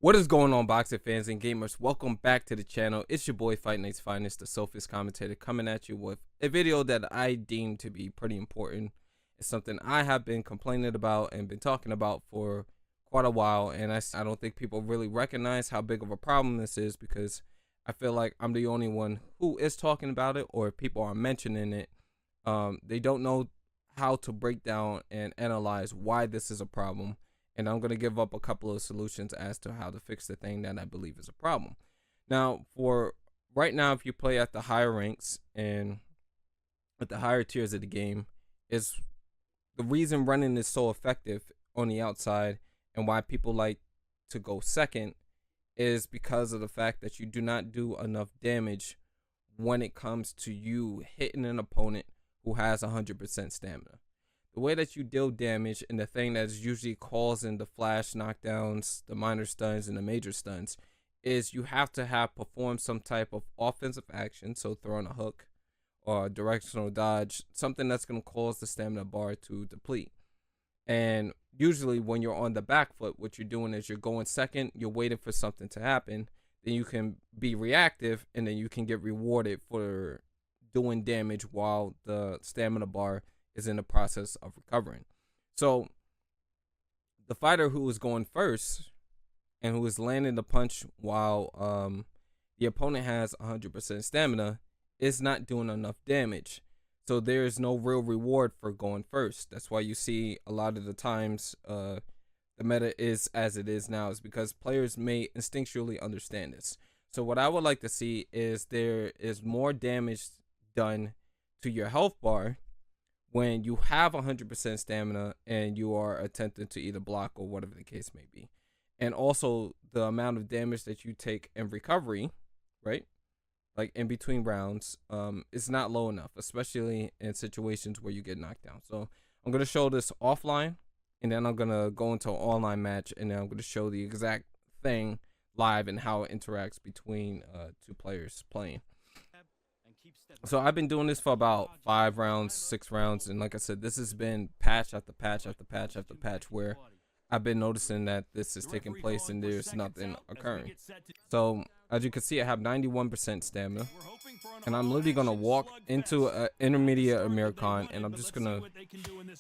What is going on, boxing fans and gamers? Welcome back to the channel. It's your boy Fight Night's Finest, the Sophist commentator, coming at you with a video that I deem to be pretty important. It's something I have been complaining about and been talking about for quite a while, and I don't think people really recognize how big of a problem this is, because I feel like I'm the only one who is talking about it, or if people are mentioning it, they don't know how to break down and analyze why this is a problem. And I'm going to give up a couple of solutions as to how to fix the thing that I believe is a problem. Now, for right now, if you play at the higher ranks and at the higher tiers of the game, is the reason running is so effective on the outside and why people like to go second is because of the fact that you do not do enough damage when it comes to you hitting an opponent who has 100% stamina. The way that you deal damage, and the thing that's usually causing the flash knockdowns, the minor stuns, and the major stuns, is you have to have performed some type of offensive action, so throwing a hook or a directional dodge, something that's going to cause the stamina bar to deplete. And usually when you're on the back foot, what you're doing is you're going second, you're waiting for something to happen, then you can be reactive, and then you can get rewarded for doing damage while the stamina bar is in the process of recovering. So the fighter who is going first and who is landing the punch while the opponent has 100% stamina is not doing enough damage. So there is no real reward for going first. That's why you see a lot of the times the meta is as it is now, is because players may instinctually understand this. So what I would like to see is there is more damage done to your health bar when you have 100% stamina and you are attempting to either block or whatever the case may be. And also the amount of damage that you take in recovery, right? Like in between rounds, is not low enough, especially in situations where you get knocked down. So I'm going to show this offline, and then I'm going to go into an online match, and then I'm going to show the exact thing live and how it interacts between two players playing. So I've been doing this for about 5 rounds, 6 rounds, and like I said, this has been patch after patch after patch after patch where I've been noticing that this is taking place and there's nothing occurring. So as you can see, I have 91% stamina, and I'm literally gonna walk into an intermediate American, and I'm just gonna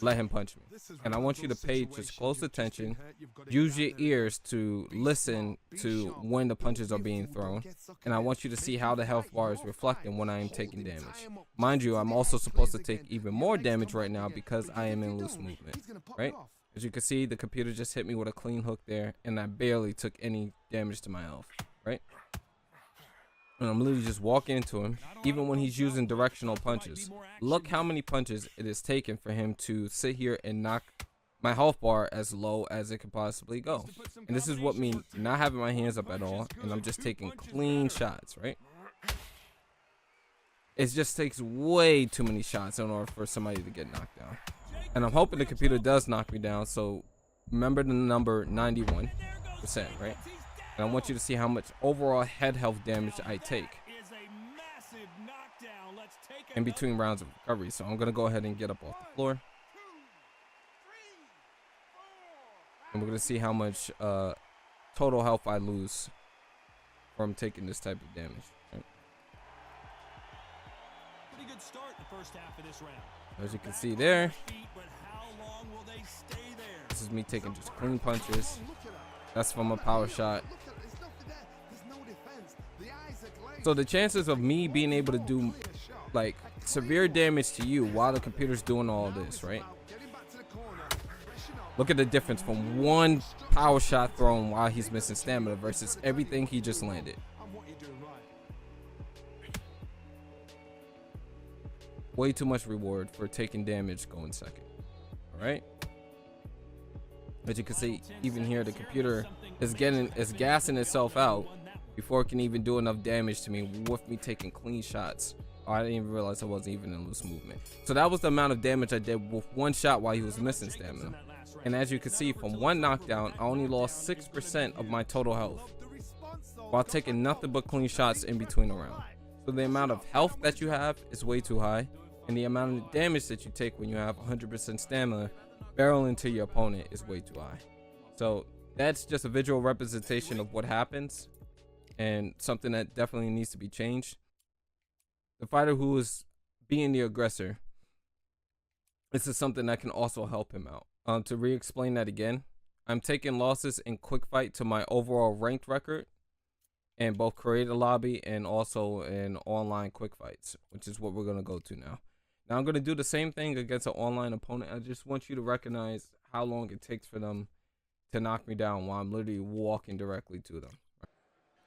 let him punch me. And I want you to pay just close attention, use your ears to listen to when the punches are being thrown, and I want you to see how the health bar is reflecting when I am taking damage. Mind you, I'm also supposed to take even more damage right now because I am in loose movement, right? As you can see, the computer just hit me with a clean hook there, and I barely took any damage to my health, right? And I'm literally just walking into him, even when he's using directional punches. Look how many punches it is taken for him to sit here and knock my health bar as low as it could possibly go. And this is what me not having my hands up at all, and I'm just taking clean shots, right? It just takes way too many shots in order for somebody to get knocked down. And I'm hoping the computer does knock me down, so remember the number 91%, right? And I want you to see how much overall head health damage I take in between rounds of recovery. So I'm going to go ahead and get up off the floor. And we're going to see how much total health I lose from taking this type of damage. Right? Pretty good start the first half of this round. As you can see there, this is me taking just clean punches. That's from a power shot. So the chances of me being able to do like severe damage to you while the computer's doing all this, right? Look at the difference from one power shot thrown while he's missing stamina versus everything he just landed. Way too much reward for taking damage going second. All right. As you can see, even here, the computer is gassing itself out before it can even do enough damage to me with me taking clean shots. Oh, I didn't even realize I wasn't even in loose movement. So that was the amount of damage I did with one shot while he was missing stamina. And as you can see, from one knockdown, I only lost 6% of my total health while taking nothing but clean shots in between the round. So the amount of health that you have is way too high, and the amount of damage that you take when you have 100% stamina barrel into your opponent is way too high. So that's just a visual representation of what happens, and something that definitely needs to be changed. The fighter who is being the aggressor, this is something that can also help him out. To re-explain that again, I'm taking losses in quick fight to my overall ranked record in both creator lobby and also in online quick fights, which is what we're going to go to now. Now I'm going to do the same thing against an online opponent. I just want you to recognize how long it takes for them to knock me down while I'm literally walking directly to them.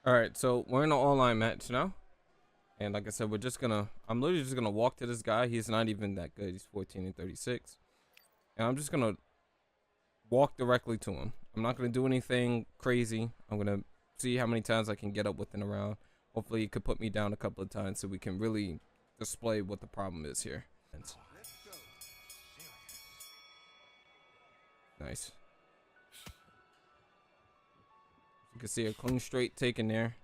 All right, so we're in an online match now. And like I said, I'm literally just going to walk to this guy. He's not even that good. He's 14-36. And I'm just going to walk directly to him. I'm not going to do anything crazy. I'm going to see how many times I can get up within a round. Hopefully he could put me down a couple of times so we can really display what the problem is here. Nice. You can see a clean straight taken there.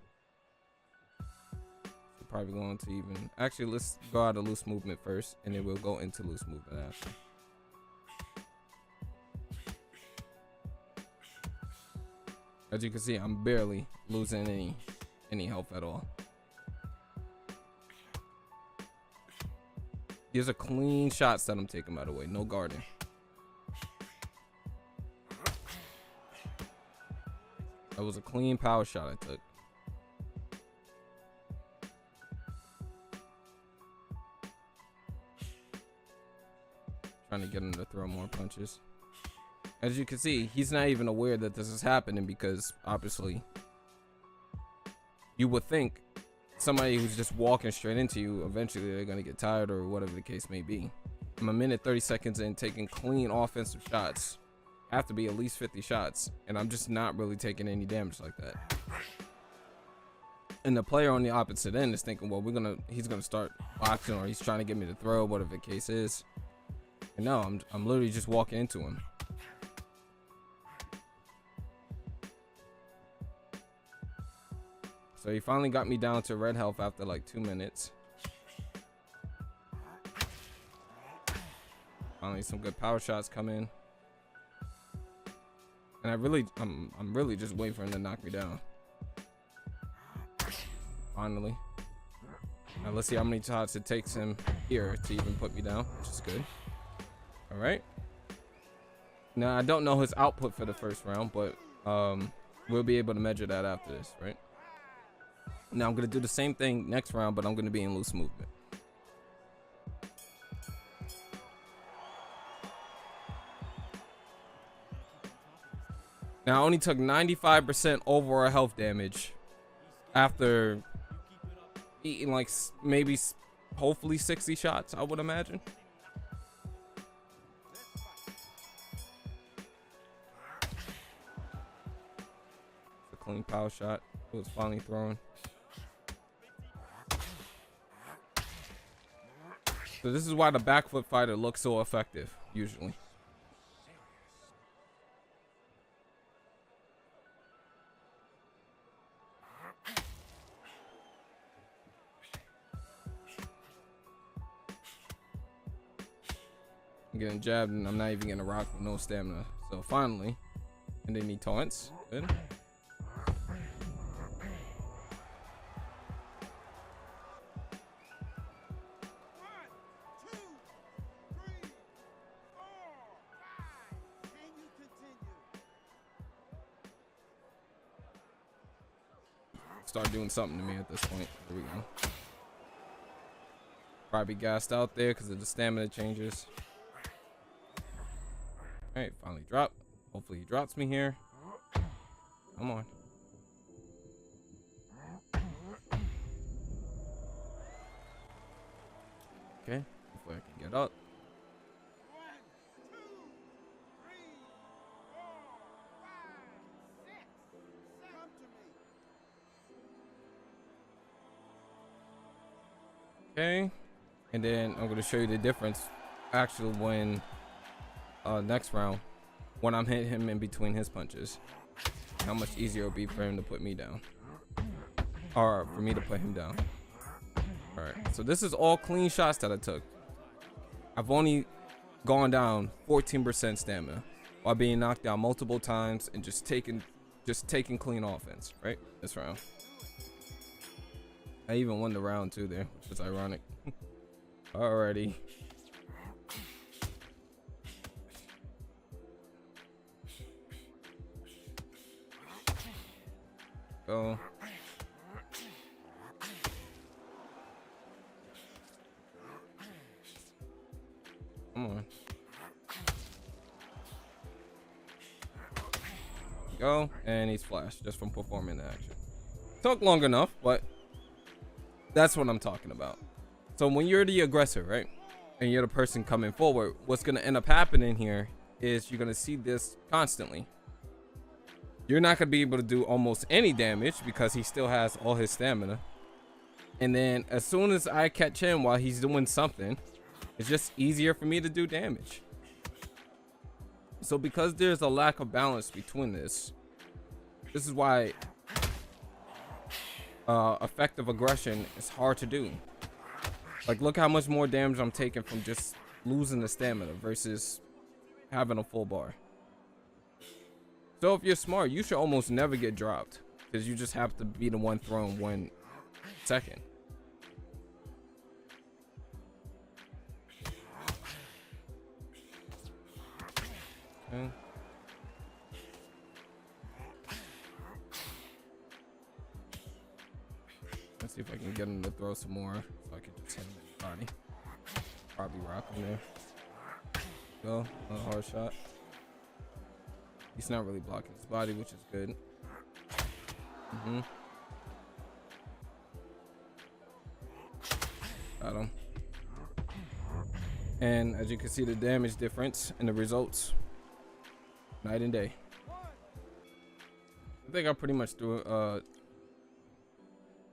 We're probably going to even... Actually, let's go out of loose movement first, and then we'll go into loose movement after. As you can see, I'm barely losing any health at all. These are clean shots that I'm taking, by the way. No guarding. That was a clean power shot I took. Trying to get him to throw more punches. As you can see, he's not even aware that this is happening because obviously you would think somebody who's just walking straight into you, eventually they're going to get tired or whatever the case may be. I'm a minute 30 seconds in taking clean offensive shots. Have to be at least 50 shots, and I'm just not really taking any damage like that. And the player on the opposite end is thinking, well, he's gonna start boxing, or he's trying to get me to throw, whatever the case is. And no, I'm literally just walking into him. So he finally got me down to red health after like 2 minutes. Finally, some good power shots come in. And I'm really just waiting for him to knock me down. Finally. Now let's see how many shots it takes him here to even put me down, which is good. All right. Now I don't know his output for the first round, but we'll be able to measure that after this, right? Now I'm gonna do the same thing next round, but I'm gonna be in loose movement. Now I only took 95% overall health damage after eating like maybe hopefully 60 shots, I would imagine. It's a clean power shot. It was finally thrown. So this is why the back foot fighter looks so effective usually. I'm getting jabbed and I'm not even gonna rock with no stamina. So finally, and then he taunts. Good. Start doing something to me at this point. Here we go. Probably gassed out there because of the stamina changes. All right, finally drop. Hopefully he drops me here. Come on. Okay, hopefully I can get up. Okay, and then I'm going to show you the difference actually when next round when I'm hitting him in between his punches, how much easier it'll be for him to put me down, or for me to put him down. All right, so this is all clean shots that I took. I've only gone down 14% stamina. while being knocked down multiple times and just taking clean offense, right? This round. I even won the round too there, which is ironic. Alrighty. Go. Come on. Go. And he's flashed just from performing the action. Took long enough, but that's what I'm talking about. So when you're the aggressor, right? And you're the person coming forward, what's going to end up happening here is you're going to see this constantly. You're not going to be able to do almost any damage because he still has all his stamina. And then as soon as I catch him while he's doing something, it's just easier for me to do damage. So because there's a lack of balance between this is why effective aggression is hard to do. Like, look how much more damage I'm taking from just losing the stamina versus having a full bar. So if you're smart, you should almost never get dropped because you just have to be the one thrown 1 second. Okay. Let's see if I can get him to throw some more so I can just hit him in the body. Probably rock him there. Go, a hard shot. He's not really blocking his body, which is good. Got him. And as you can see, the damage difference and the results, night and day. I think I pretty much threw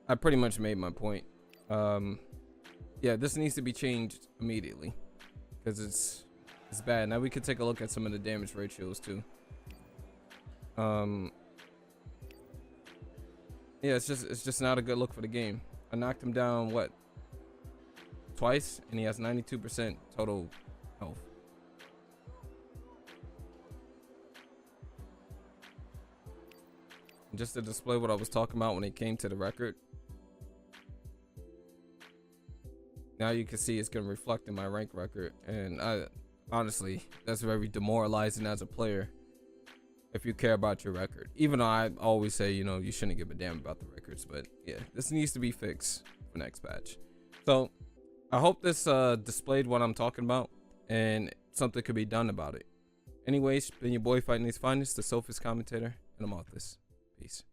I pretty much made my point. Yeah, this needs to be changed immediately because it's bad. Now we could take a look at some of the damage ratios too. Yeah, it's just not a good look for the game. I knocked him down what, twice, and he has 92% total health. And just to display what I was talking about when it came to the record, now you can see it's going to reflect in my rank record, and I honestly, that's very demoralizing as a player if you care about your record. Even though I always say, you know, you shouldn't give a damn about the records, but yeah, this needs to be fixed for next patch. So I hope this displayed what I'm talking about and something could be done about it. Anyways, been your boy Fighting His Finest, the Sophist commentator, and I'm out this. Peace.